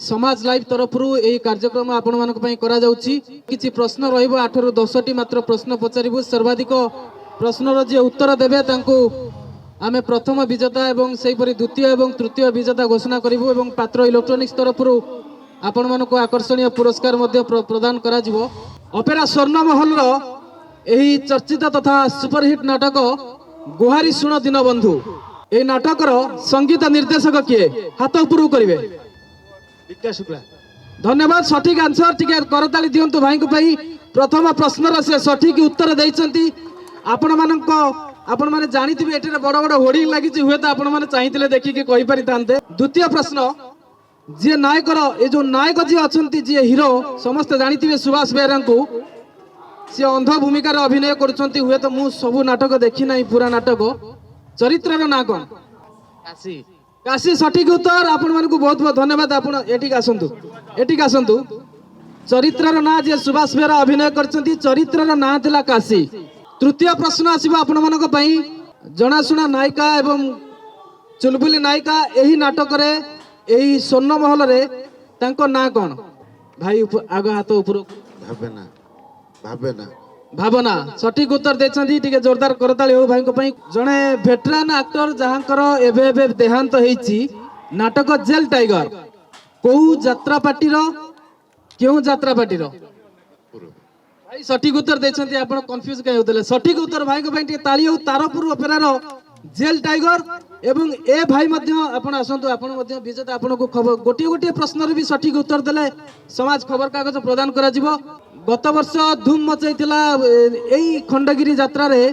समाज लाइव तरफ यही कार्यक्रम आपण मानक पई करा जाउची किछि प्रश्न रहइबो 8 रु 10 टी मात्र प्रश्न पचारिबु सर्वाधिक प्रश्नर जे उत्तर देबे तांको आमे प्रथम विजेता एवं सेहीपरि द्वितीय एवं तृतीय विजेता घोषणा करिबु एवं पात्र इलेक्ट्रोनिक्स तरफ आपण मानक आकर्षणीय पुरस्कार मध्ये प्रदान करा जिवो। ऑपेरा स्वर्णमहल रो एही चर्चित तथा सुपरहिट नाटक गुहारी सुन दीनबंधु ए नाटक रो संगीत निर्देशक किए हाथ उपरू करिवे विकास शुक्ला। धन्यवाद। सठिक आंसर टिके करताली दियंतु भाई को पई प्रथम प्रश्न से सठिक उत्तर देइचंती। आपण माने जानिथिबे एटे बड़ बड़ होर्डिंग लागिछि हुए तो आपण माने चाहिथिले देखि के कहि पारि थान्ते। द्वितीय प्रश्न जे नायकर ए जो नायक जे अछंती जे हीरो समस्त जानिथिबे सुभाष बेहरा को से अंध भूमिका रे अभिनय करूछंती हुए तो मु सब नाटक देखि नाही पूरा नाटक चरित्र रो ना कोन काशी काशी सठिक उत्तर। आपण मानकु बहुत बहुत धन्यवाद। आपण एटिक आसंतु चरित्र रो ना जे सुभाष बेहरा अभिनय करछंती चरित्र रो ना थिला काशी। तृतीय प्रश्न आसीबा आपण मानक पई जनाशुना नायिका एवं चुलबुली नायिका एही नाटक रे एही स्वर्णमहल रे तांको ना कोन भाई आग हाथ ऊपर भावना सठिक उत्तर देछंती। टिके जोरदार करताली हो भाई को पई। जणे वेटरान एक्टर जहांकर एबे एबे देहांत हेछि नाटक जेल टाइगर को यात्रा पार्टी रो क्यों यात्रा पार्टी रो भाई सठिक उत्तर देछंती। आपण कंफ्यूज काहे होतले सठिक उत्तर भाई को पई टिके ताली हो। तारपुर ओपेरा रो जेल टाइगर एवं ए भाई मध्य आपण आसंतु आपण मध्य विजेता। आपण को खबर गोटे प्रश्न रे भी सठिक उत्तर देले समाज खबर कागज प्रदान करा जिवो। गत वर्ष धूम मचाइथिला एई खंडगिरी यात्रा रे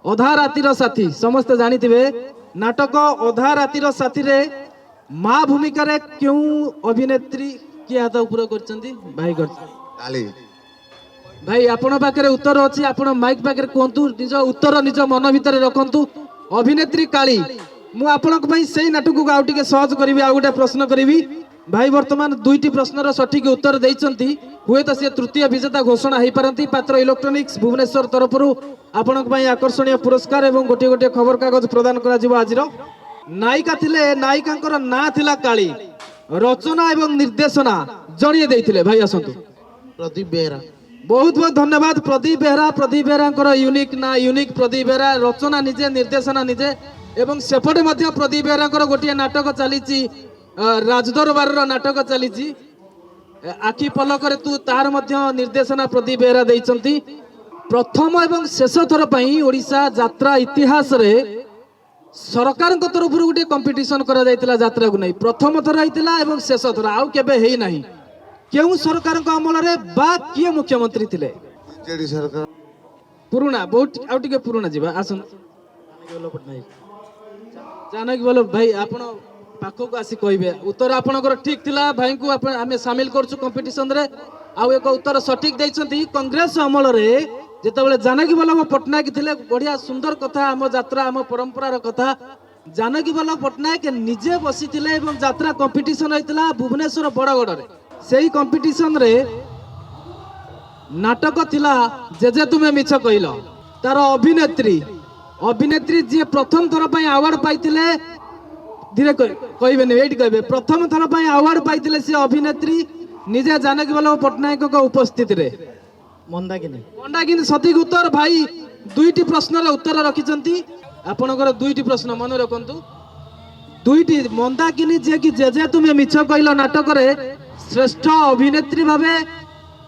अधा रातिर साथी समस्त जानिथिबे नाटक अधा रातिर साथी रे मां भूमिका रे क्यों अभिनेत्री के हाथ ऊपर करचंती भाई काली भाई आपण पाखरे उत्तर अछि। आपण माइक पाखरे कोंतु निज उत्तर निज मन भितर रखंतु। अभिनेत्री काली मु आपनक पई सेही नाटक को आउ टिके सहज करबी आ गोटे प्रश्न करबी भाई। वर्तमान दुईटी प्रश्नर सठिक उत्तर देइचंती हुए तो से तृतीय विजेता घोषणा हो पारती। पात्र इलेक्ट्रोनिक्स भुवनेश्वर तरफ आपनक पई आकर्षणीय पुरस्कार एवं गोटे गोटे खबर कागज प्रदान करा जिवो। आजिरो नायिका थिले नायिकांकर ना थिला काली रचना एवं निर्देशना जणिए देइथिले भाई आसंतु प्रदीप बेहरा। बहुत बहुत धन्यवाद प्रदीप बेहरा यूनिक ना यूनिक प्रदीप बेहरा रचना निजे निर्देशना निजे एवं सेपटे मध्य प्रदीप बेहरा गोटे नाटक चली राजदरबार नाटक चली आखि पलक तू तार मध्य निर्देशना प्रदीप बेहरा देइचंती। प्रथम एवं शेष थर पई ओडिशा यात्रा इतिहास रे सरकार तरफ गोटे कंपटीशन करा जायतिला यात्रा को नहीं प्रथम थर होइतिला एवं शेष थर आउ केबे हेई नाही। केउ सरकार को अमल रे बा किए मुख्यमंत्री थिले जेडी सरकार पुराना बहुत आउ टिके पुराना जिबा आसन जानकी बोलो भाई आपण पाखो को आसी कहबे उत्तर आपनकर ठीक थिला भाई को आपण आमे शामिल करछु कंपटीशन रे। आउ एक उत्तर सठिक दैछंती कांग्रेस अमल रे जेतेबेले जानकी वल्लभ पटनायक थिले बढ़िया सुंदर कथा आम यात्रा आम परंपरा रो कथा जानकी वल्लभ पटनायक निजे बसी थिले एवं यात्रा कंपटीशन होइतिला भुवनेश्वर बड़गड़ रे। सेही कंपटीशन रे नाटक थिला जे तुमे मिछ कहिल तार अभिनेत्री जे प्रथम थर पई अवार्ड पाइतिले धीरे कहबे नै एठी कहबे प्रथम थर पई अवार्ड पाइतिले से अभिनेत्री निजे जानकी वल्लभ पटनायक को उपस्थिति रे मंदाकिनी सठिक उत्तर। भाई दुईटी प्रश्न रे उत्तर रखिचंती आपनकर दुईटी प्रश्न मन रखंतु। दुईटी मंदाकिनी जे कि जे तुमे मिछ कहिल नाटक रे श्रेष्ठ अभिनेत्री भावे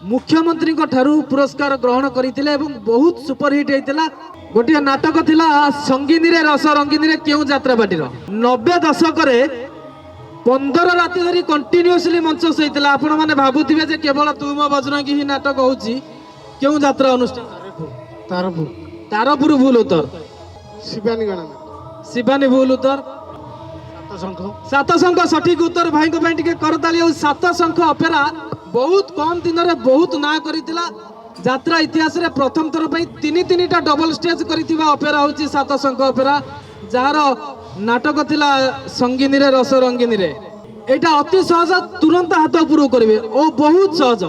मुख्यमंत्री ठारू पुरस्कार ग्रहण करथिले एवं बहुत सुपरहिट हेतिला। गोटे नाटक थिला संगीनी रे रस रंगीनी रे क्यों यात्रा पार्टी रो 90 दशक रे 15 राति धरी कंटिन्यूअसली मंच सहितला। आपण माने भाबुथिबे जे केवल तुम बजरंगी ही नाटक होउची क्यों यात्रा अनुष्ठान तारपुर भूल उत्तर। शिवानी भूल उत्तर। सात शंख सठिक उत्तर भाई को पई टिके करताली। सात शंख ऑपेरा बहुत कम दिन रे बहुत ना करितिला यात्रा इतिहास रे प्रथम थर पई तीन डबल स्टेज करितिबा ऑपेरा होची सात शंख ऑपेरा जार नाटक थिला संगीनी रे रस रंगीनी रे। एटा अति सहज तुरंत हाथ ऊपर करिवे ओ बहुत सहज।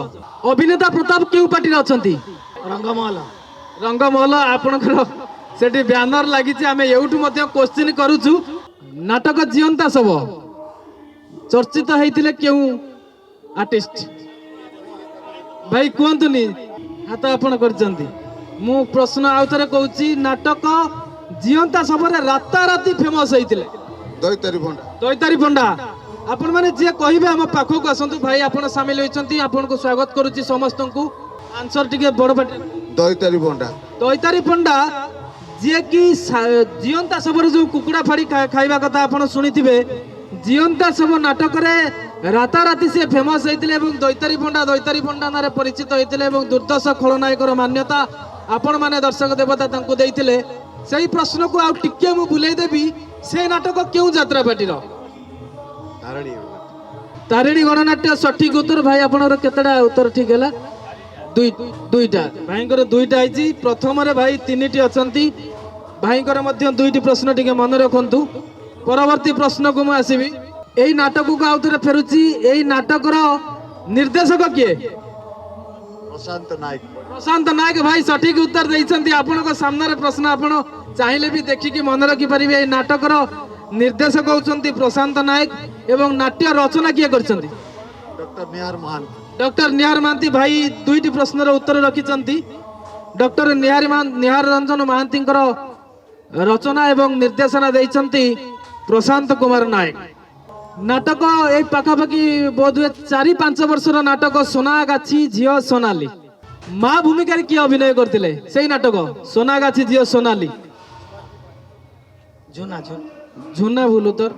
अभिनेता प्रताप क्यों पार्टी रे अछंती रंगमहल आपनकर सेठी बैनर लागिछि आमे एउठु मध्य क्वेश्चन करूछु नाटक जीवंता सब चर्चित होइतिले क्यों आर्टिस्ट भाई कहतुनि हाथ आपण करचंती मु प्रश्न आउ थरे कहूची नाटक जियंता सबरे राताराती फेमस होइतिले दैतारी पंडा आपण माने जे कहिबे हम पाखो को आसंतु भाई आपण शामिल होइचंती आपण को स्वागत करूची समस्त को आंसर टिके बड़ बाटे दैतारी पंडा जे कि जियंता सबरे जो कुकुड़ा फाड़ी खाइबा कथा आपण सुनिथिबे जियंता सब नाटक रे राताराती से फेमस होइतिले एवं दैतारी पंडा नारे परिचित होइतिले एवं दुर्दश खलनायकर मान्यता आपण माने दर्शक देवता तांको देइतिले सेही प्रश्न को आ टिके मु बुलाई देबी से नाटक केउ यात्रा पार्टी रो तारिणी गणनाट्य सठिक उत्तर भाई आपनर केतडा उत्तर ठीक हैला दुईटा भाईंकर दुईटा आइची प्रथम रे भाई तीनिटी अछंती भाईंकर मध्य दुईटी प्रश्न टिके मन रखंतु परवर्ती प्रश्न को मु आसीबी एई नाटक को आउ थरे फेरुची एई नाटक रो निर्देशक किए प्रशांत नायक भाई सठिक उत्तर देइछंती आपनको सामने रे प्रश्न आपण चाहिले भी देखि कि मन रखि परिबे एई नाटक रो निर्देशक होउछंती प्रशांत नायक एवं नाट्य रचना किए करछंती डॉक्टर निहार महांती भाई दुईटी प्रश्न रो उत्तर रखिछंती डॉक्टर निहार रंजन महांती रचना एवं निर्देशना देइछंती प्रशांत कुमार नायक नाटक ए पाखापाखि बोध हुए 4-5 वर्षर नाटक सोनागाछी झियो सोनाली माँ भूमिका किए अभिनय करते से नाटक सोनागाछी झियो सोनाली झुना भूल उत्तर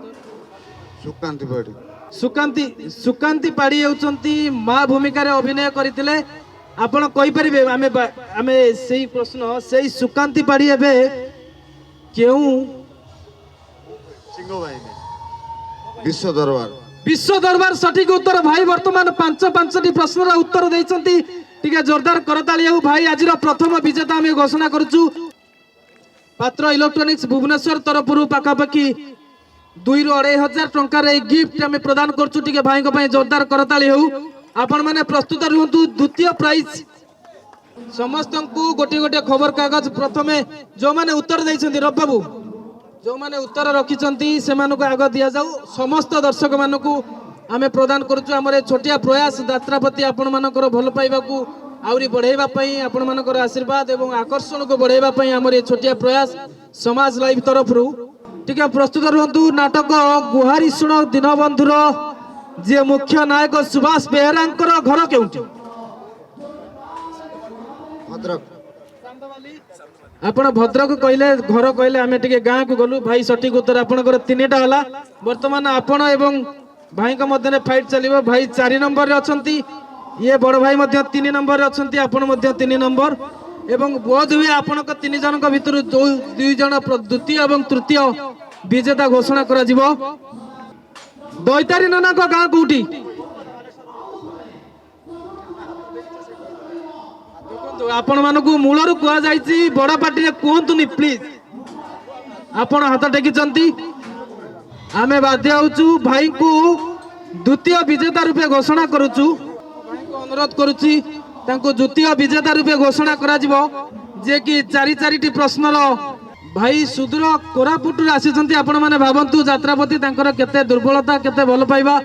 सुकांती पाड़ी होउचंती माँ भूमिका अभिनय करते आपण कहि परिबे आमे सेही प्रश्न सेही सुकांती पाड़ी एबे केउ विश्व दरबार सठिक उत्तर भाई वर्तमान 5 प्रश्न उत्तर देइचंती टिके जोरदार करताली हो भाई आज प्रथम विजेता आम घोषणा करूँ पात्र इलेक्ट्रोनिक्स भुवनेश्वर तरफ पाखापाखि 2,000-2,500 टंकार गिफ्ट आम प्रदान करूँ टिके भाई जोरदार करताली हो आपण मैंने प्रस्तुत रुहतु द्वितीय प्राइज समस्त को गोटे गोटे खबर कागज प्रथमे जो मैंने उत्तर देइचंती रब बाबू जो मैंने उत्तर रखिचंती से आग दिया जाऊ समस्त दर्शक मानक आमे प्रदान करूँ आम छोटिया प्रयास यात्रा प्रति आपण मानकर भल पाइबा को आउरी बढ़ाइबा पई आपण मानकर आशीर्वाद एवं आकर्षण को बढ़ाइबा पई आमर ये छोटिया प्रयास समाज लाइव तरफ टिके प्रस्तुत रुहतु नाटक गुहारी शुण दीनबंधुर जे मुख्य नायक सुभाष बेहरांकर घर केउटी आपण भद्रक कहले घर कहले आमे टिके गाँ को गलु भाई सठिक उत्तर आपनकर 3टा हला वर्तमान आपण एवं भाई का मध्य फाइट चलिबो भाई 4 नंबर रे अछंती ये बड़ भाई मध्य 3 नंबर रे अछंती आपण मध्य 3 नंबर एवं बोध हुए आपनक 3 जन का भितर जो 2 जन द्वितीय एवं तृतीय विजेता घोषणा करा जिवो दैतारी नाना को गाँ कोठी आपण मानक मूलर कुआ जाइछि बड़ पार्टी रे कहंतुनी प्लीज आपण हाथ टेकिचंती आमे बाध्य होचु भाई को द्वितीय विजेता रूपे घोषणा करूचु भाई को अनुरोध करूची तांको द्वितीय विजेता रूपे घोषणा करा जिवो जे कि 4 प्रश्न रो भाई सुदूर कोरापुट रे आसीचंती आपण माने भाबंतु यात्रापति तांकर केते दुर्बलता केते भल पाइबा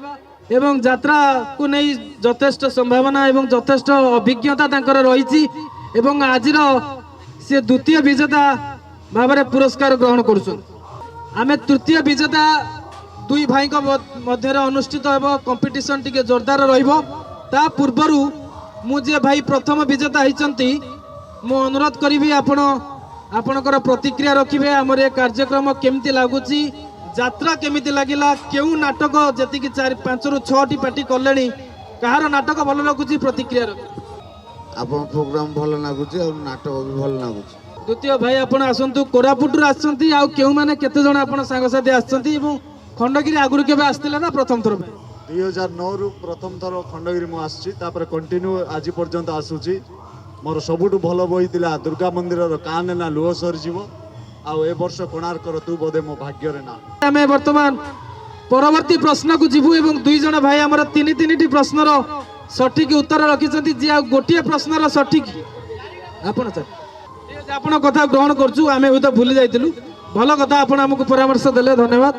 एवं यात्रा को नहीं यथेष्ट संभावना एवं यथेष्ट अभिज्ञता तांकर रहिछि एवं आजिर से द्वितीय विजेता भाव में पुरस्कार ग्रहण करुछन आमे तृतीय विजेता दुई भाई मध्य अनुष्ठित हेबो कंपटीशन टिके जोरदार रहिबो ता पूर्वरु मुझे भाई प्रथम विजेता होइचंती मु अनुरोध करिवि आपणकर प्रतिक्रिया रखिबे हमर ए कार्यक्रम केमती लागुची यात्रा केमिति लागिला केउ नाटक जति कि 4-5-6 पार्टी कलेनी कहार नाटक भल लागुची प्रतिक्रिया आपन प्रोग्राम भल लागुची और नाटक भी भल लागुची द्वितीय भाई आपण आसंतु कोरापुट रे आछंती आ केउ माने केते जण आपण संग साथी आछंती एवं खंडगिरी आगुरु केबे आस्तिला ना प्रथम थर 2009 रु प्रथम थर खंडगिरी मु आछि तापर कंटिन्यू आज पर्यंत आसुची मोर सबुटु भल बहितिला दुर्गा मंदिर रो काने ना लुह सर जीवो आ ए वर्ष कोणार्क रो तू बोधे मो भाग्य रे ना हमें वर्तमान परवर्ती प्रश्न को जीवु एवं दुई जण भाई हमर 3 प्रश्न रो सठिक उत्तर रखिछंती जे गोटिए प्रश्न रो सठिक आपण सर आपण कथा ग्रहण करछु आमे तो भूली जाइतिलु भल कथा आपण हमकु परामर्श देले धन्यवाद।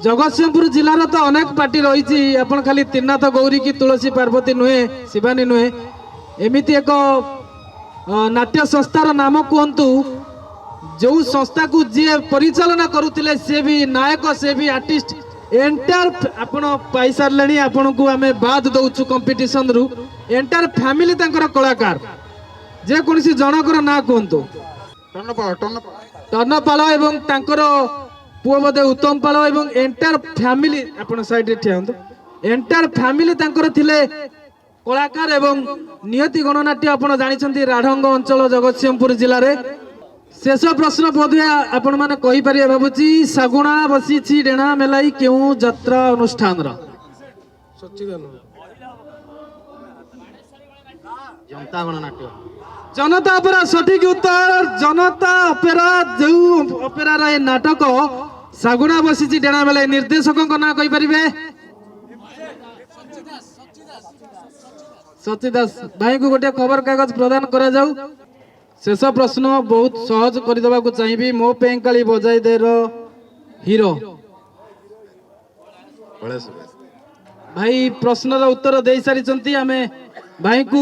जगतसिंहपुर जिलार तो अनेक पार्टी रही आपण खाली त्रिनाथ गौरी की तुलसी पार्वती नुहे शिवानी नुहे एमती एक नाट्य संस्थार नाम कहतु जो संस्था को जी परिचालना करुले से भी नायक से भी आर्टिस्ट एंटायर आपण पाई सारे आपण को आम बाद दौचु कंपिटिशन रु एंटायर फैमिली कलाकार जे कौन जनकर ना कहतु टर्नपाल एवं तांकर पुओ बोधे उत्तम पाल एवं एंटायर फैमिली आपण साइड रे ठिया एंटायर फैमिली तांकर थिले कलाकार एवं नियति गणनाट्य आपण जानिछंती राढंग अंचल जगतसिंहपुर जिल्ला रे शेष प्रश्न बोधुए आपण माने कहि परिए भाबुची सागुणा बसीछि डेणा मेलाई केउ यात्रा अनुष्ठान रा जनता गणनाट्य जनता ऑपेरा सठिक उत्तर जनता ऑपेरा जो ऑपेरा रे नाटक सागुणा बसीछि डेणा मेलाई निर्देशक ना कहि परिबे सची दास भाई को गोटे खबर कागज प्रदान करा जाऊ शेष प्रश्न बहुत सहज कर देबा को चाहिबी मो पेंकाली बजाई दे रो हीरो भाई प्रश्न रो उत्तर दे सारी चंती हमें भाई को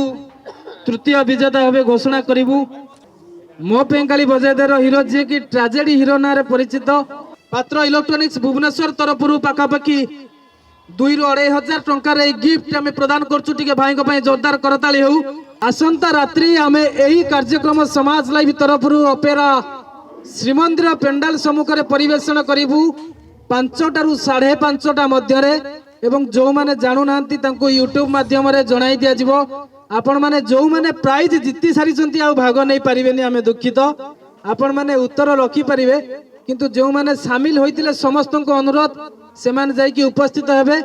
तृतीय विजेता भावे घोषणा करिवु मो पेंकाली बजाई दे रो हीरो जे कि ट्रेजेडी हीरो ना रे परिचित पात्र इलेक्ट्रॉनिक्स भुवनेश्वर तरफरु पाखापाखि 2 ରୁ 2,500 टंकार गिफ्ट आम प्रदान करछु टिके भाई को जोरदार करताली हो आसंता रात्रि आम यही कार्यक्रम समाज लाइव तरफरु ऑपेरा श्रीमंदिर पेंडाल सम्मुख रे परिवेषण करिवु 5टा ରୁ 5:30 मध्य एवं जो माने जानू नांती तांको यूट्यूब माध्यम रे जणाई दिया जिवो आपण माने जो माने प्राइज जित्ति सारी चंती आ भाग नै परिबेनी आमे दुखित आपण माने उत्तर रखि परिबे किंतु जो माने शामिल होइतिले समस्त को अनुरोध से माने जाई कि उपस्थित हेबे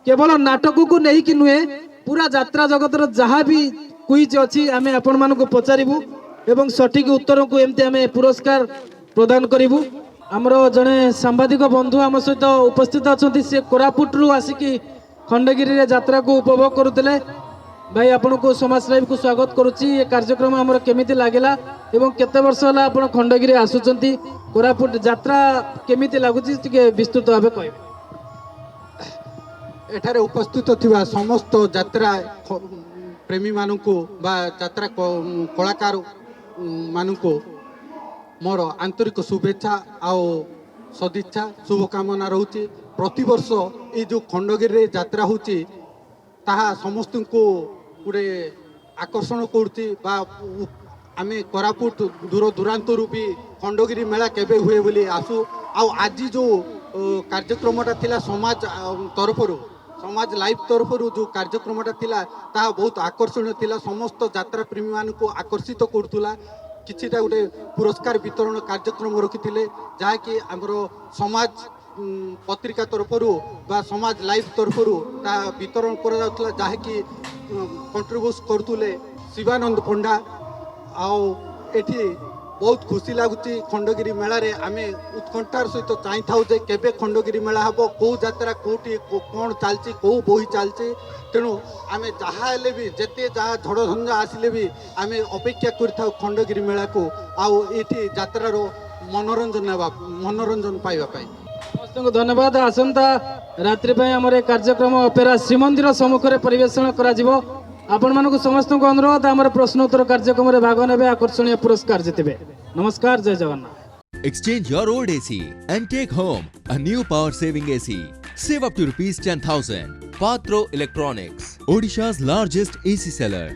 केवल नाटक को नहीं कि नुहे पूरा यात्रा जगत रो जहाँ भी क्विज अछि आमे आपण मान को पचारिबु एवं सठिक उत्तर को एमती आमे पुरस्कार प्रदान करिवु हमरो जने सांबादिक बंधु आम सहित उपस्थित अछंती से कोरापुट रु आसिकी खंडगिरी रे यात्रा को उपभोग करुतले भाई आपण को समाज लाइव को स्वागत करूची ये कार्यक्रम हमर केमिति लागेला एवं केते वर्ष होला आपण खंडगिरी आसुचंती कोरापुट यात्रा केमिति लागुची टिके विस्तृत भाबे कहबे एठारे उपस्थित थिबा समस्त यात्रा प्रेमी मानकु बा यात्रा कलाकार मानकु मोर आंतरिक शुभेच्छा आउ सदिच्छा शुभकामना रहउची प्रति वर्ष ए जो खंडगिरी रे यात्रा होची ताहा समस्त को गुटे आकर्षण करती बा आमे कोरापुट दूर दूरांतरू भी खंडगिरी मेला केबे हुए बोली आसु आउ आज जो कार्यक्रमटा थिला समाज तरफरु समाज लाइव तरफरु जो कार्यक्रमटा थिला ताहा बहुत आकर्षणीय थिला समस्त यात्रा प्रेमी मान को आकर्षित करतुला किछिटा गुटे पुरस्कार वितरण कार्यक्रम रखिथिले जहा कि हमरो समाज पत्रिका तरफरु बा समाज लाइव तरफरु ता वितरण करा जाउतला जहा कि कंट्रीब्यूट करतुले शिवानंद पंडा आओ एठी बहुत खुशी लगुच खंडगिरी मेला रे आमे उत्कंठार सहित चाहि थाउ जे केबे खंडगिरी मेला हबो को यात्रा कोठी कोन चलची को बोही चलची तेणु आमे जहा हेले भी जेते जहा झड़ झंझा आसिले भी आमे अपेक्षा करथाउ खंडगिरी मेला को आउ एठी यात्रा रो मनोरंजन पाइबा पाई समस्त धन्यवाद आसंता रात्रि पे हमर कार्यक्रम ऑपेरा श्रीमंदिर सम्मुख रे परिवेषण करा जिवो आपण मानक समस्त को अनुरोध हमर प्रश्नोत्तर कार्यक्रम रे भाग नेबे आकर्षणीय पुरस्कार जितबे नमस्कार जय Jagannath Exchange your old AC and take home a new power saving AC. Save up to ₹10,000. Patro Electronics, Odisha's largest AC seller.